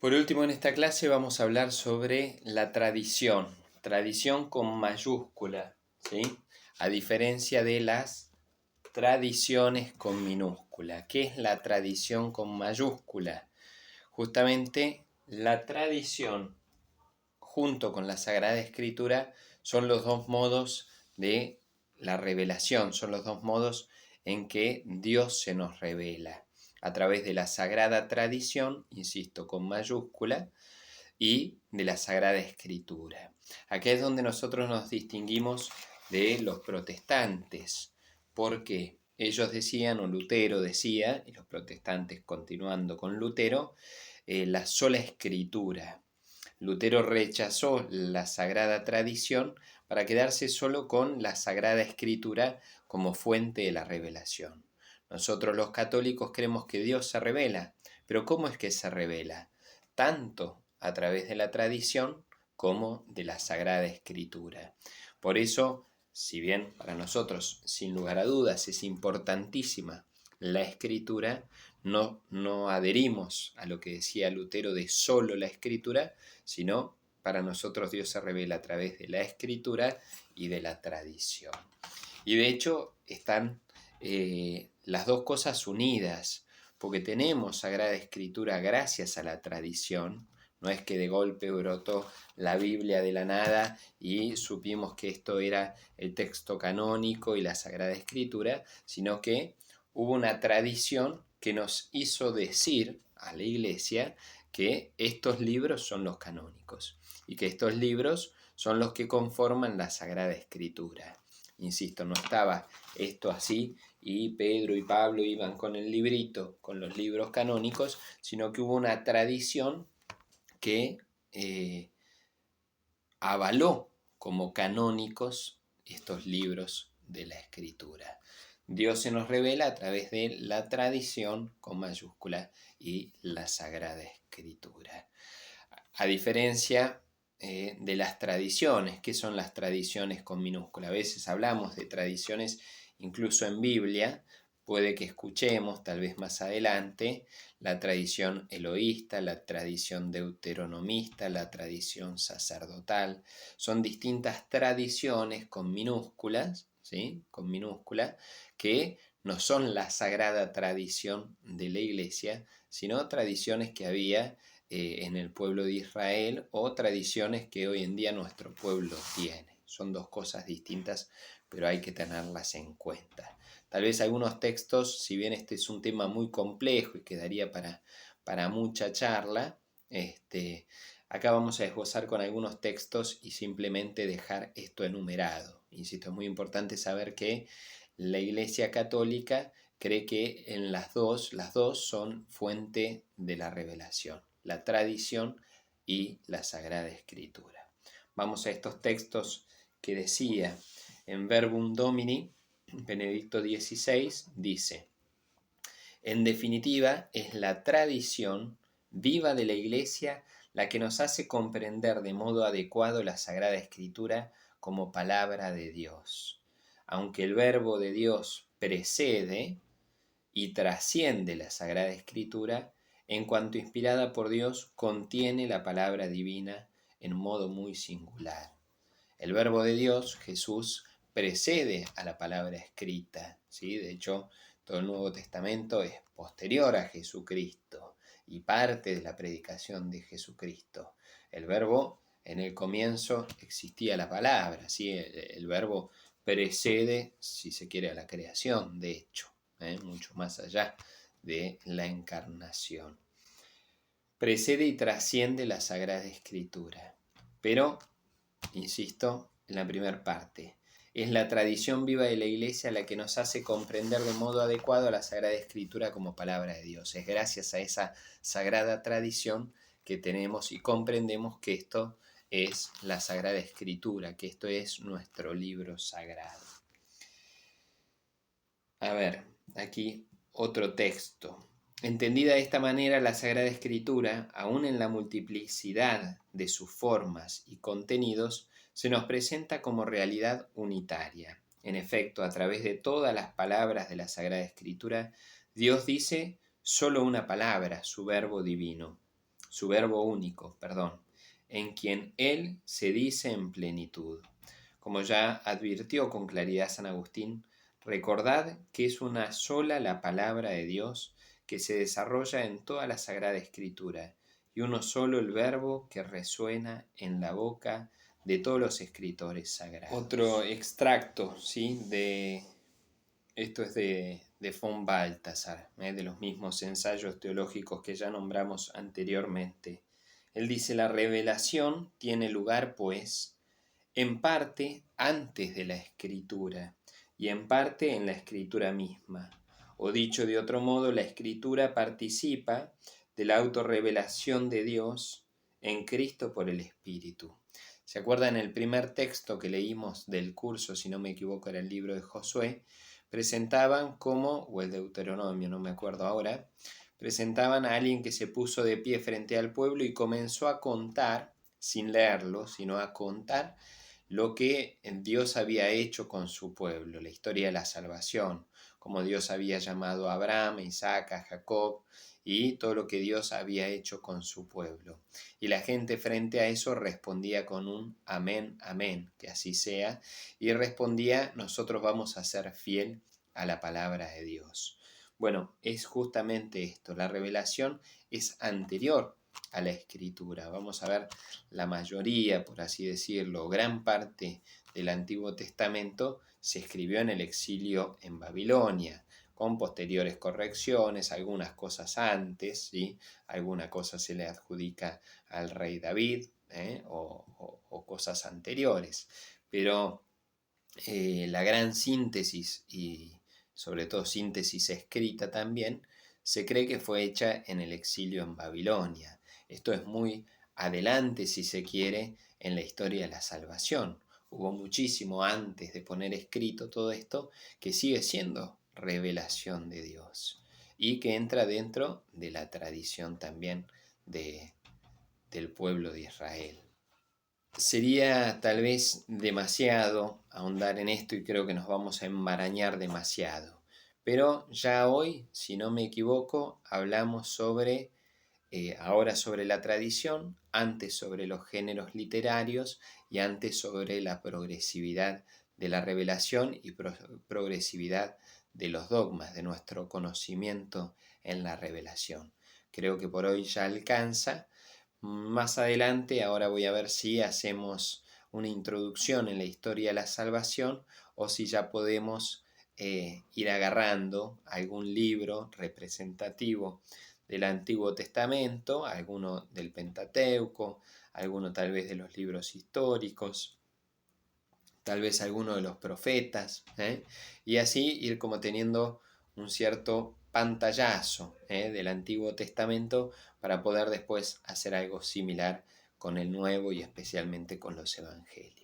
Por último, en esta clase vamos a hablar sobre la tradición con mayúscula, ¿sí? A diferencia de las tradiciones con minúscula. ¿Qué es la tradición con mayúscula? Justamente la tradición junto con la Sagrada Escritura son los dos modos de la revelación, son los dos modos en que Dios se nos revela, a través de la Sagrada Tradición, insisto, con mayúscula, y de la Sagrada Escritura. Aquí es donde nosotros nos distinguimos de los protestantes, porque ellos decían, o Lutero decía, y los protestantes continuando con Lutero, la sola Escritura. Lutero rechazó la Sagrada Tradición para quedarse solo con la Sagrada Escritura como fuente de la revelación. Nosotros los católicos creemos que Dios se revela, pero ¿cómo es que se revela? Tanto a través de la tradición como de la Sagrada Escritura. Por eso, si bien para nosotros, sin lugar a dudas, es importantísima la Escritura, no adherimos a lo que decía Lutero de solo la Escritura, sino para nosotros Dios se revela a través de la Escritura y de la tradición. Y de hecho están las dos cosas unidas, porque tenemos Sagrada Escritura gracias a la tradición. No es que de golpe brotó la Biblia de la nada y supimos que esto era el texto canónico y la Sagrada Escritura, sino que hubo una tradición que nos hizo decir a la Iglesia que estos libros son los canónicos y que estos libros son los que conforman la Sagrada Escritura. Insisto, no estaba esto así y Pedro y Pablo iban con el librito, con los libros canónicos, sino que hubo una tradición que avaló como canónicos estos libros de la Escritura. Dios se nos revela a través de la tradición con mayúscula y la Sagrada Escritura. A diferencia de las tradiciones, ¿qué son las tradiciones con minúscula? A veces hablamos de tradiciones incluso en Biblia, puede que escuchemos tal vez más adelante la tradición eloísta, la tradición deuteronomista, la tradición sacerdotal. Son distintas tradiciones con minúsculas, ¿sí? Con minúscula, que no son la sagrada tradición de la Iglesia, sino tradiciones que había en el pueblo de Israel o tradiciones que hoy en día nuestro pueblo tiene. Son dos cosas distintas, pero hay que tenerlas en cuenta. Tal vez algunos textos, si bien este es un tema muy complejo y quedaría para mucha charla, acá vamos a esbozar con algunos textos y simplemente dejar esto enumerado. Insisto, es muy importante saber que la Iglesia Católica cree que en las dos son fuente de la revelación, la tradición y la Sagrada Escritura. Vamos a estos textos que decía en Verbum Domini, Benedicto XVI dice: en definitiva, es la tradición viva de la Iglesia la que nos hace comprender de modo adecuado la Sagrada Escritura como palabra de Dios. Aunque el Verbo de Dios precede y trasciende la Sagrada Escritura, en cuanto inspirada por Dios, contiene la palabra divina en modo muy singular. El Verbo de Dios, Jesús, precede a la palabra escrita, ¿sí? De hecho, todo el Nuevo Testamento es posterior a Jesucristo y parte de la predicación de Jesucristo. El Verbo, en el comienzo existía la palabra, ¿sí? El Verbo precede, si se quiere, a la creación, de hecho, mucho más allá de la encarnación. Precede y trasciende la Sagrada Escritura, pero insisto, en la primera parte. Es la tradición viva de la Iglesia la que nos hace comprender de modo adecuado la Sagrada Escritura como palabra de Dios. Es gracias a esa sagrada tradición que tenemos y comprendemos que esto es la Sagrada Escritura, que esto es nuestro libro sagrado. A ver, aquí otro texto. Entendida de esta manera, la Sagrada Escritura, aun en la multiplicidad de sus formas y contenidos, se nos presenta como realidad unitaria. En efecto, a través de todas las palabras de la Sagrada Escritura, Dios dice solo una palabra, su verbo divino. su verbo único, perdón, en quien Él se dice en plenitud. Como ya advirtió con claridad San Agustín, recordad que es una sola la palabra de Dios que se desarrolla en toda la Sagrada Escritura, y uno solo el verbo que resuena en la boca de todos los escritores sagrados. Otro extracto, ¿sí? Esto es de von Balthasar, de los mismos ensayos teológicos que ya nombramos anteriormente. Él dice: la revelación tiene lugar, pues, en parte antes de la Escritura y en parte en la Escritura misma. O dicho de otro modo, la Escritura participa de la autorrevelación de Dios en Cristo por el Espíritu. ¿Se acuerdan el primer texto que leímos del curso, si no me equivoco, era el libro de Josué? Presentaban como, o el Deuteronomio, no me acuerdo ahora, presentaban a alguien que se puso de pie frente al pueblo y comenzó a contar, sin leerlo, sino a contar lo que Dios había hecho con su pueblo, la historia de la salvación, como Dios había llamado a Abraham, a Isaac, a Jacob, y todo lo que Dios había hecho con su pueblo. Y la gente frente a eso respondía con un amén, amén, que así sea, y respondía: nosotros vamos a ser fiel a la palabra de Dios. Bueno, es justamente esto, la revelación es anterior a la Escritura. Vamos a ver, la mayoría, por así decirlo, gran parte del Antiguo Testamento se escribió en el exilio en Babilonia, con posteriores correcciones, algunas cosas antes, ¿sí? Alguna cosa se le adjudica al rey David, o cosas anteriores, pero la gran síntesis, y sobre todo síntesis escrita también, se cree que fue hecha en el exilio en Babilonia. Esto es muy adelante, si se quiere, en la historia de la salvación. Hubo muchísimo antes de poner escrito todo esto que sigue siendo revelación de Dios y que entra dentro de la tradición también del pueblo de Israel. Sería tal vez demasiado ahondar en esto y creo que nos vamos a enmarañar demasiado. Pero ya hoy, si no me equivoco, hablamos ahora sobre la tradición, antes sobre los géneros literarios y antes sobre la progresividad de la revelación y progresividad de los dogmas, de nuestro conocimiento en la revelación. Creo que por hoy ya alcanza. Más adelante, ahora voy a ver si hacemos una introducción en la historia de la salvación o si ya podemos ir agarrando algún libro representativo del Antiguo Testamento, alguno del Pentateuco, alguno tal vez de los libros históricos, tal vez alguno de los profetas, y así ir como teniendo un cierto pantallazo del Antiguo Testamento para poder después hacer algo similar con el Nuevo y especialmente con los Evangelios.